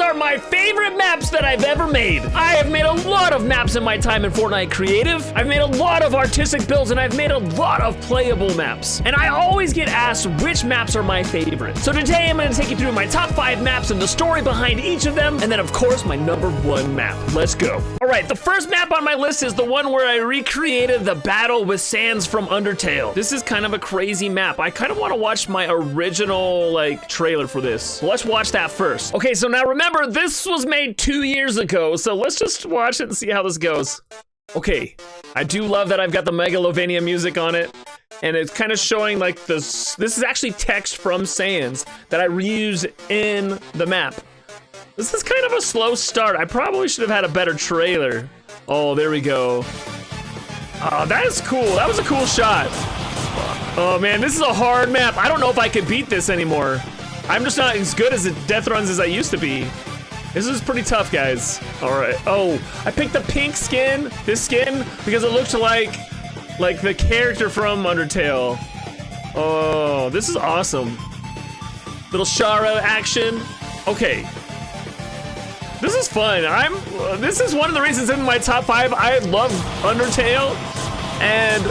are my favorite maps that I've ever made. I have made a lot of maps in my time in Fortnite Creative. I've made a lot of artistic builds, and I've made a lot of playable maps. And I always get asked which maps are my favorite. So today I'm gonna take you through my top 5 maps and the story behind each of them, and then of course my number 1 map. Let's go. All right, the first map on my list is the one where I recreated the battle with Sans from Undertale. This is kind of a crazy map. I kind of want to watch my original like trailer for this. So let's watch that first. Okay, so now remember, this was made 2 years ago, so let's just watch it and see how this goes. Okay, I do love that I've got the Megalovania music on it, and it's kind of showing like this is actually text from Sans that I reuse in the map. This is kind of a slow start. I probably should have had a better trailer. Oh, there we go. Oh, that is cool. That was a cool shot. Oh man, this is a hard map. I don't know if I could beat this anymore. I'm just not as good as Deathruns as I used to be. This is pretty tough, guys. All right. Oh, I picked the pink skin, this skin, because it looked like the character from Undertale. Oh, this is awesome. Little Shara action. Okay. This is fun. This is one of the reasons in my top 5. I love Undertale, and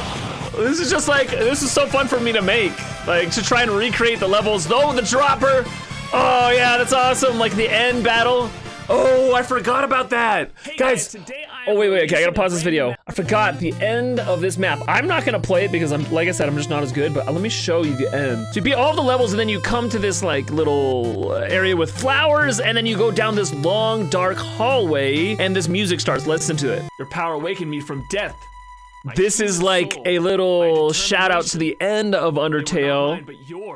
this is just like, this is so fun for me to make. Like, to try and recreate the levels. Oh, the dropper. Oh yeah, that's awesome. Like the end battle. Oh, I forgot about that. Hey guys, oh wait, okay, I gotta pause this video. I forgot the end of this map. I'm not gonna play it because like I said, I'm just not as good, but let me show you the end. So you beat all the levels and then you come to this like little area with flowers, and then you go down this long, dark hallway, and this music starts. Listen to it. Your power awakened me from death. This is like a little shout out to the end of Undertale.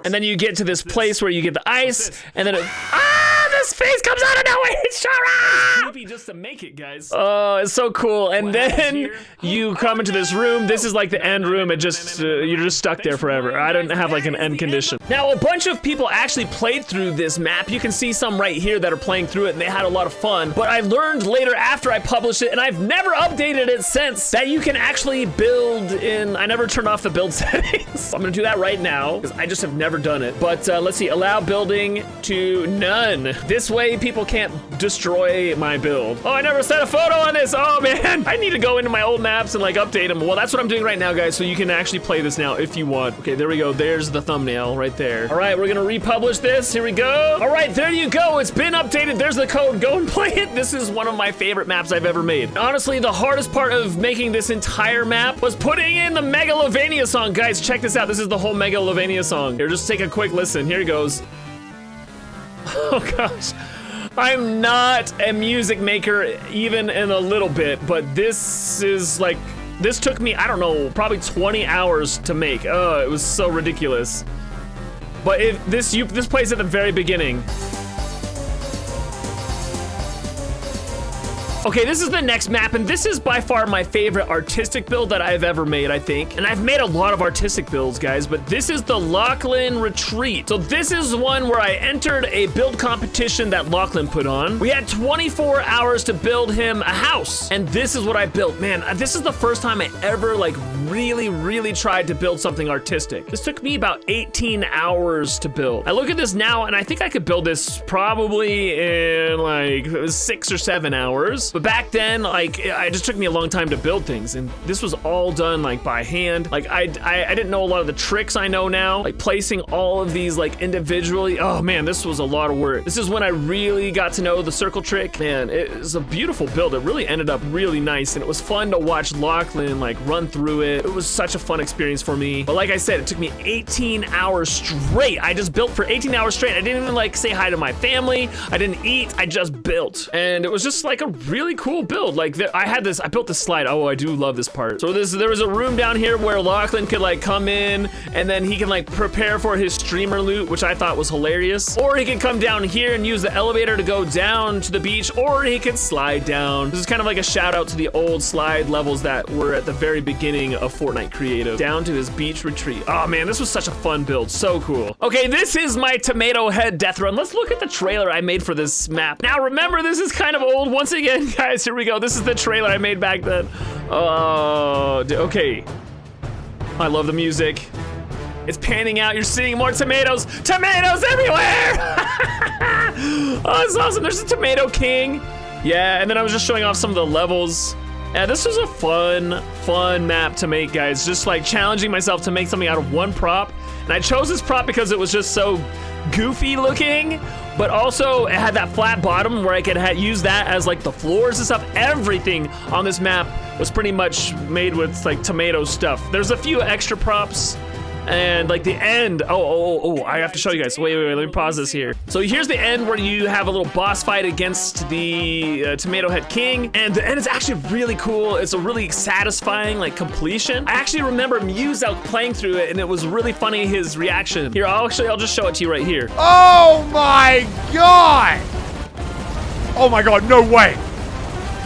And then you get to this place where you get the ice, and then this face comes out of nowhere. It's Shara! Creepy just to make it, guys. Oh, it's so cool. And then you come into this room. This is like the end room. It just you're just stuck there forever. I don't have like an end condition. Now, a bunch of people actually played through this map. You can see some right here that are playing through it, and they had a lot of fun. But I learned later after I published it, and I've never updated it since, that you can actually build in. I never turned off the build settings. I'm gonna do that right now because I just have never done it. But let's see, allow building to none. This way people can't destroy my build. Oh, I never set a photo on this. Oh man, I need to go into my old maps and like update them. Well, that's what I'm doing right now, guys, so you can actually play this now if you want. Okay, there we go. There's the thumbnail right there. All right, we're gonna republish this. Here we go. All right, there you go. It's been updated. There's the code. Go and play it. This is one of my favorite maps I've ever made. Honestly, the hardest part of making this entire map was putting in the Megalovania song. Guys, check this out. This is the whole Megalovania song. Here, just take a quick listen. Here it goes. Oh gosh. I'm not a music maker even in a little bit, but this is like, this took me, I don't know, probably 20 hours to make. Oh, it was so ridiculous. But this plays at the very beginning. Okay, this is the next map, and this is by far my favorite artistic build that I've ever made, I think. And I've made a lot of artistic builds, guys, but this is the Lachlan Retreat. So this is one where I entered a build competition that Lachlan put on. We had 24 hours to build him a house, and this is what I built. Man, this is the first time I ever like really tried to build something artistic. This took me about 18 hours to build. I look at this now, and I think I could build this probably in like 6 or 7 hours. But back then, like, it just took me a long time to build things, and this was all done like by hand. Like I didn't know a lot of the tricks I know now, like placing all of these like individually. Oh man, this was a lot of work. This is when I really got to know the circle trick. Man, it was a beautiful build. It really ended up really nice, and it was fun to watch Lachlan like run through it. It was such a fun experience for me. But like I said, it took me 18 hours straight. I just built for 18 hours straight. I didn't even like say hi to my family. I didn't eat. I just built, and it was just like a really cool build. Like I built this slide. Oh, I do love this part. So there was a room down here where Lachlan could like come in, and then he can like prepare for his streamer loot, which I thought was hilarious. Or he could come down here and use the elevator to go down to the beach, or he could slide down. This is kind of like a shout out to the old slide levels that were at the very beginning of Fortnite Creative, down to his beach retreat. Oh man, this was such a fun build. So cool. Okay, this is my tomato head Deathrun. Let's look at the trailer I made for this map. Now remember, this is kind of old. Once again, guys, here we go. This is the trailer I made back then. Oh, okay. I love the music. It's panning out. You're seeing more tomatoes. Tomatoes everywhere! Oh, it's awesome. There's a Tomato King. Yeah, and then I was just showing off some of the levels. Yeah, this was a fun map to make, guys. Just like challenging myself to make something out of one prop. And I chose this prop because it was just so goofy looking, but also it had that flat bottom where I could use that as like the floors and stuff. Everything on this map was pretty much made with like tomato stuff. There's a few extra props. And like the end, I have to show you guys. Wait, let me pause this here. So here's the end where you have a little boss fight against the Tomato Head King. And the end is actually really cool. It's a really satisfying like completion. I actually remember Muse out playing through it and it was really funny, his reaction. Here, I'll just show it to you right here. Oh my God! Oh my God, no way!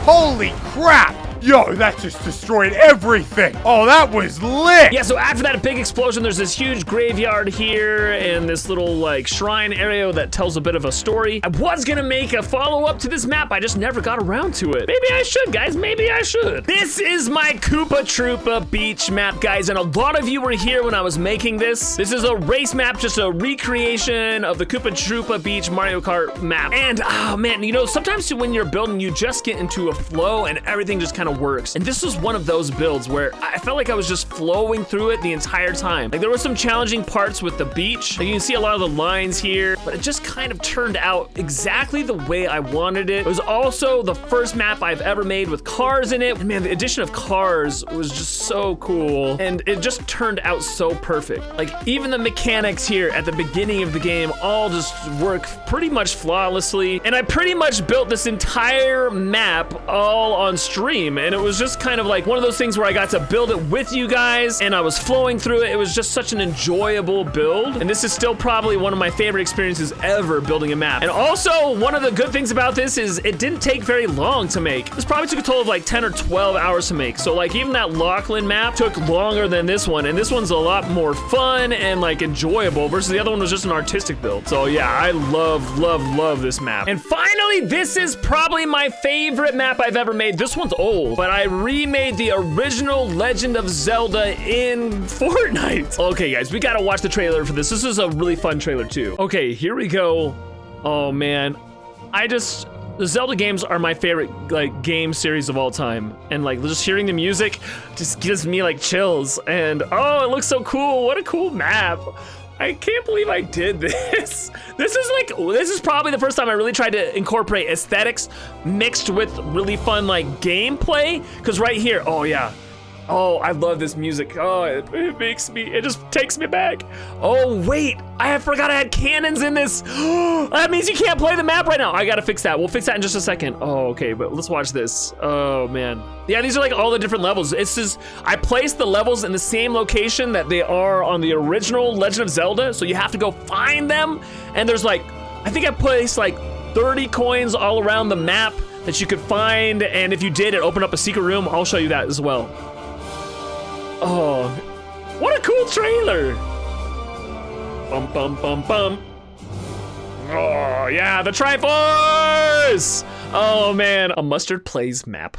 Holy crap! Yo, that just destroyed everything. Oh, that was lit. Yeah, so after that big explosion, there's this huge graveyard here and this little like shrine area that tells a bit of a story. I was gonna make a follow-up to this map. I just never got around to it. Maybe I should, guys. Maybe I should. This is my Koopa Troopa beach map, guys. And a lot of you were here when I was making this. This is a race map, just a recreation of the Koopa Troopa beach Mario Kart map. And oh man, you know, sometimes when you're building, you just get into a flow and everything just kind of works. And this was one of those builds where I felt like I was just flowing through it the entire time. Like there were some challenging parts with the beach. Like you can see a lot of the lines here, but it just kind of turned out exactly the way I wanted it. It was also the first map I've ever made with cars in it. And man, the addition of cars was just so cool. And it just turned out so perfect. Like even the mechanics here at the beginning of the game all just work pretty much flawlessly. And I pretty much built this entire map all on stream. And it was just kind of like one of those things where I got to build it with you guys and I was flowing through it. It was just such an enjoyable build. And this is still probably one of my favorite experiences ever building a map. And also one of the good things about this is it didn't take very long to make. This probably took a total of like 10 or 12 hours to make. So like even that Lachlan map took longer than this one. And this one's a lot more fun and like enjoyable versus the other one was just an artistic build. So yeah, I love this map. And finally, this is probably my favorite map I've ever made. This one's old, but I remade the original Legend of Zelda in Fortnite. Okay, guys, we gotta watch the trailer for this. This is a really fun trailer too. Okay, here we go. Oh man, the Zelda games are my favorite like game series of all time. And like just hearing the music just gives me like chills. And oh, it looks so cool. What a cool map. I can't believe I did this. This is probably the first time I really tried to incorporate aesthetics mixed with really fun like gameplay. Cause right here, oh yeah. Oh, I love this music. Oh, it just takes me back. Oh wait, I forgot I had cannons in this. That means you can't play the map right now. I gotta fix that. We'll fix that in just a second. Oh, okay, but let's watch this. Oh man. Yeah, these are like all the different levels. I placed the levels in the same location that they are on the original Legend of Zelda, so you have to go find them. And there's like, I think I placed like 30 coins all around the map that you could find, and if you did, it opened up a secret room. I'll show you that as well. Oh, what a cool trailer. Bum, bum, bum, bum. Oh, yeah, the Triforce! Oh, man, a Mustard Plays map.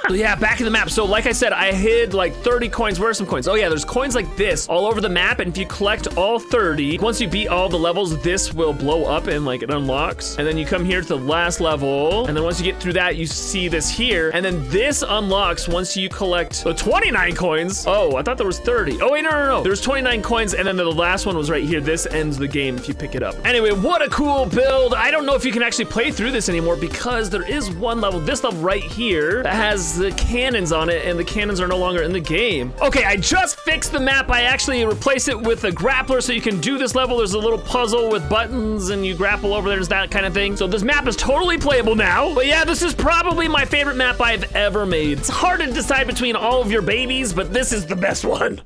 So yeah, back in the map. So like I said, I hid like 30 coins. Where are some coins? Oh yeah, there's coins like this all over the map. And if you collect all 30, once you beat all the levels, this will blow up and like it unlocks. And then you come here to the last level. And then once you get through that, you see this here. And then this unlocks once you collect the 29 coins. Oh, I thought there was 30. Oh wait, no. There's 29 coins. And then the last one was right here. This ends the game if you pick it up. Anyway, what a cool build. I don't know if you can actually play through this anymore because there is one level, this level right here, that has the cannons on it, and the cannons are no longer in the game. Okay, I just fixed the map. I actually replaced it with a grappler so you can do this level. There's a little puzzle with buttons and you grapple over there, there's that kind of thing. So this map is totally playable now. But yeah, this is probably my favorite map I've ever made. It's hard to decide between all of your babies, but this is the best one.